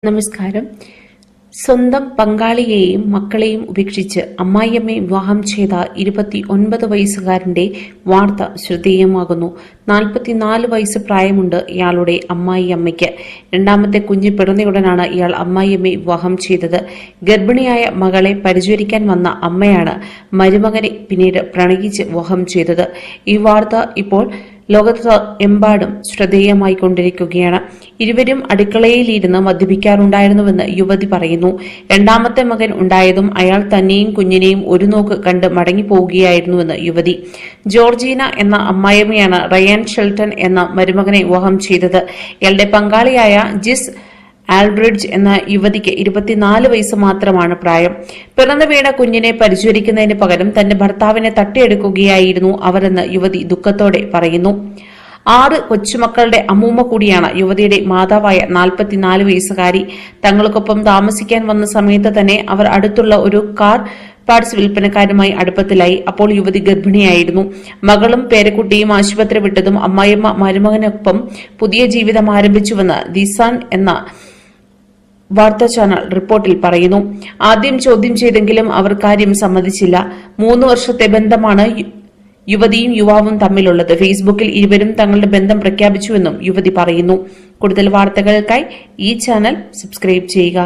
നമസ്കാരം. സ്വന്തം പങ്കാളിയെയും മക്കളെയും ഉപേക്ഷിച്ച് അമ്മായിയമ്മയെ വിവാഹം ചെയ്ത 29 വയസ്സുകാരന്റെ വാർത്ത ശ്രദ്ധേയമാകുന്നു. 44 വയസ്സ് പ്രായമുണ്ട് ഇയാളുടെ അമ്മായിയമ്മയ്ക്ക്. രണ്ടാമത്തെ കുഞ്ഞ് പിറന്നയുടനാണ് ഇയാൾ അമ്മായിയമ്മയെ വിവാഹം ചെയ്തത്. ഗർഭിണിയായ മകളെ പരിചരിക്കാൻ വന്ന അമ്മയാണ് മരുമകനെ പിന്നീട് പ്രണയിച്ച് വിവാഹം ചെയ്തത്. ഈ വാർത്ത ഇപ്പോൾ ലോകത്തെമ്പാടും ശ്രദ്ധേയമായിക്കൊണ്ടിരിക്കുകയാണ്. ഇരുവരും അടുക്കളയിലിരുന്ന് മദ്യപിക്കാറുണ്ടായിരുന്നുവെന്ന് യുവതി പറയുന്നു. രണ്ടാമത്തെ മകൻ ഉണ്ടായതും അയാൾ തന്നെയും കുഞ്ഞിനെയും ഒരു നോക്ക് കണ്ട് മടങ്ങിപ്പോവുകയായിരുന്നുവെന്ന് യുവതി. ജോർജീന എന്ന അമ്മായിയമ്മയാണ് റയാൻ ഷെൽട്ടൺ എന്ന മരുമകനെ വിവാഹം ചെയ്തത്. ഇയാളുടെ പങ്കാളിയായ ജിസ് ആൽബ്രിഡ്ജ് എന്ന യുവതിക്ക് 24 വയസ്സ് മാത്രമാണ് പ്രായം. പിറന്നു വീണ കുഞ്ഞിനെ പരിചരിക്കുന്നതിന് പകരം തന്റെ ഭർത്താവിനെ തട്ടിയെടുക്കുകയായിരുന്നു അവരെന്ന് യുവതി ദുഃഖത്തോടെ പറയുന്നു. 6 കൊച്ചുമക്കളുടെ അമ്മൂമ്മ കൂടിയാണ് യുവതിയുടെ മാതാവായ 44 വയസ്സുകാരി. തങ്ങൾക്കൊപ്പം താമസിക്കാൻ വന്ന സമയത്ത് തന്നെ അവർ അടുത്തുള്ള ഒരു കാർ പാർട്സ് വിൽപ്പനക്കാരുമായി അടുപ്പത്തിലായി. അപ്പോൾ യുവതി ഗർഭിണിയായിരുന്നു. മകളും പേരക്കുട്ടിയും ആശുപത്രി വിട്ടതും അമ്മായിയമ്മ മരുമകനൊപ്പം പുതിയ ജീവിതം ആരംഭിച്ചുവെന്ന് ദി സൺ എന്ന വാർത്താ ചാനൽ റിപ്പോർട്ടിൽ പറയുന്നു. ആദ്യം ചോദ്യം ചെയ്തെങ്കിലും അവർ കാര്യം സമ്മതിച്ചില്ല. 3 വർഷത്തെ ബന്ധമാണ് യുവതിയും യുവാവും തമ്മിലുള്ളത്. ഫേസ്ബുക്കിൽ ഇരുവരും തങ്ങളുടെ ബന്ധം പ്രഖ്യാപിച്ചുവെന്നും യുവതി പറയുന്നു. കൂടുതൽ വാർത്തകൾക്കായി ഈ ചാനൽ സബ്സ്ക്രൈബ് ചെയ്യുക.